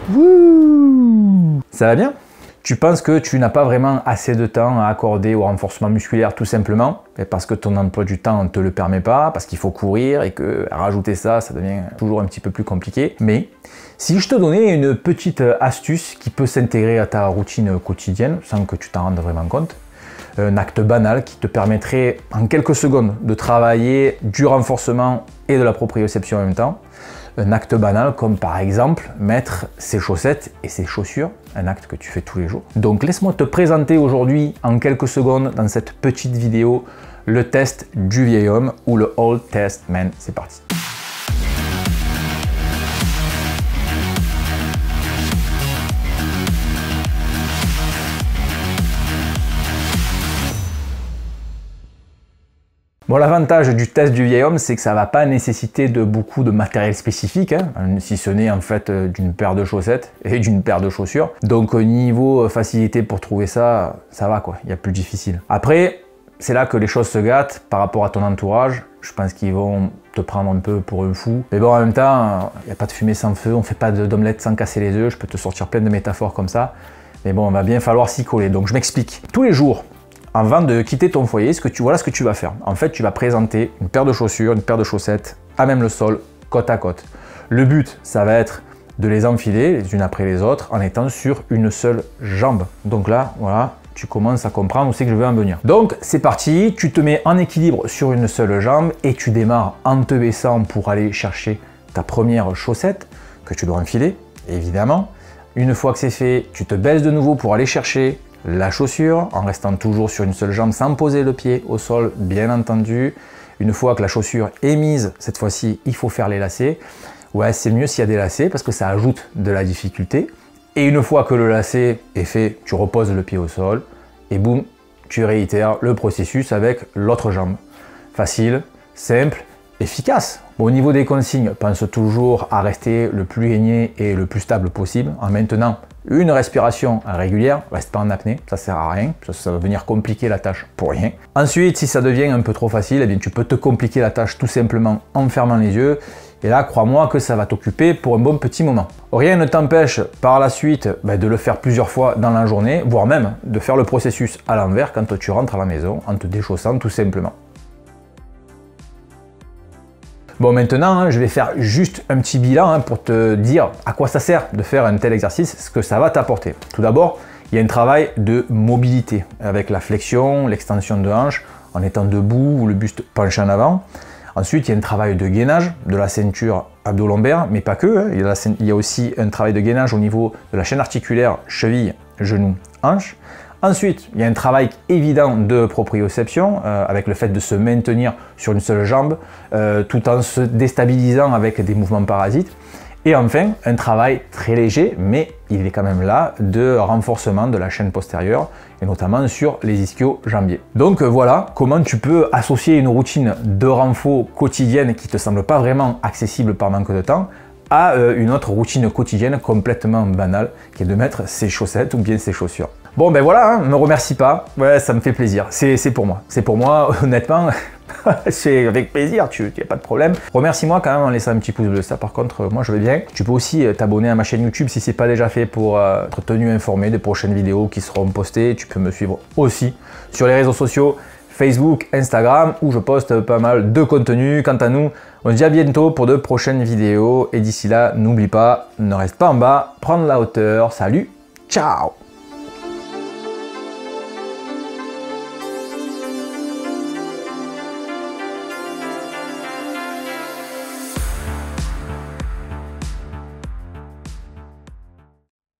Wouh! Ça va bien? Tu penses que tu n'as pas vraiment assez de temps à accorder au renforcement musculaire tout simplement parce que ton emploi du temps ne te le permet pas, parce qu'il faut courir et que rajouter ça devient toujours un petit peu plus compliqué. Mais si je te donnais une petite astuce qui peut s'intégrer à ta routine quotidienne sans que tu t'en rendes vraiment compte, un acte banal qui te permettrait en quelques secondes de travailler du renforcement et de la proprioception en même temps. Un acte banal comme par exemple mettre ses chaussettes et ses chaussures, un acte que tu fais tous les jours. Donc laisse-moi te présenter aujourd'hui en quelques secondes dans cette petite vidéo le test du vieil homme ou le Old Test Man. C'est parti. Bon, l'avantage du test du vieil homme, c'est que ça ne va pas nécessiter de beaucoup de matériel spécifique, hein, si ce n'est en fait d'une paire de chaussettes et d'une paire de chaussures. Donc niveau facilité pour trouver ça, ça va quoi, il y a plus difficile. Après, c'est là que les choses se gâtent par rapport à ton entourage. Je pense qu'ils vont te prendre un peu pour un fou. Mais bon, en même temps, il n'y a pas de fumée sans feu, on ne fait pas d'omelette sans casser les œufs. Je peux te sortir plein de métaphores comme ça. Mais bon, il va bien falloir s'y coller. Donc je m'explique. Tous les jours, avant de quitter ton foyer, voilà ce que tu vas faire. En fait, tu vas présenter une paire de chaussures, une paire de chaussettes à même le sol, côte à côte. Le but, ça va être de les enfiler les unes après les autres en étant sur une seule jambe. Donc là, voilà, tu commences à comprendre où c'est que je veux en venir. Donc, c'est parti, tu te mets en équilibre sur une seule jambe et tu démarres en te baissant pour aller chercher ta première chaussette que tu dois enfiler, évidemment. Une fois que c'est fait, tu te baisses de nouveau pour aller chercher la chaussure en restant toujours sur une seule jambe sans poser le pied au sol, bien entendu. Une fois que la chaussure est mise, cette fois-ci, il faut faire les lacets. Ouais, c'est mieux s'il y a des lacets parce que ça ajoute de la difficulté. Et une fois que le lacet est fait, tu reposes le pied au sol et boum, tu réitères le processus avec l'autre jambe. Facile, simple, efficace. Bon, au niveau des consignes, pense toujours à rester le plus aligné et le plus stable possible en maintenant une respiration régulière, reste pas en apnée, ça sert à rien, ça va venir compliquer la tâche pour rien. Ensuite, si ça devient un peu trop facile, eh bien, tu peux te compliquer la tâche tout simplement en fermant les yeux. Et là, crois-moi que ça va t'occuper pour un bon petit moment. Rien ne t'empêche par la suite de le faire plusieurs fois dans la journée, voire même de faire le processus à l'envers quand tu rentres à la maison en te déchaussant tout simplement. Bon, maintenant, je vais faire juste un petit bilan pour te dire à quoi ça sert de faire un tel exercice, ce que ça va t'apporter. Tout d'abord, il y a un travail de mobilité avec la flexion, l'extension de hanche en étant debout ou le buste penché en avant. Ensuite, il y a un travail de gainage de la ceinture abdo-lombaire, mais pas que. Il y a aussi un travail de gainage au niveau de la chaîne articulaire, cheville, genou, hanche. Ensuite, il y a un travail évident de proprioception avec le fait de se maintenir sur une seule jambe tout en se déstabilisant avec des mouvements parasites. Et enfin, un travail très léger, mais il est quand même là, de renforcement de la chaîne postérieure et notamment sur les ischio-jambiers. Donc voilà comment tu peux associer une routine de renfort quotidienne qui ne te semble pas vraiment accessible par manque de temps à une autre routine quotidienne complètement banale qui est de mettre ses chaussettes ou bien ses chaussures. Bon ben voilà, me remercie pas, ouais ça me fait plaisir, c'est pour moi. C'est pour moi, honnêtement, c'est avec plaisir, tu n'as pas de problème. Remercie-moi quand même en laissant un petit pouce bleu, ça par contre, moi je veux bien. Tu peux aussi t'abonner à ma chaîne YouTube si c'est pas déjà fait pour être tenu informé des prochaines vidéos qui seront postées. Tu peux me suivre aussi sur les réseaux sociaux, Facebook, Instagram, où je poste pas mal de contenu. Quant à nous, on se dit à bientôt pour de prochaines vidéos. Et d'ici là, n'oublie pas, ne reste pas en bas, prends de la hauteur. Salut, ciao!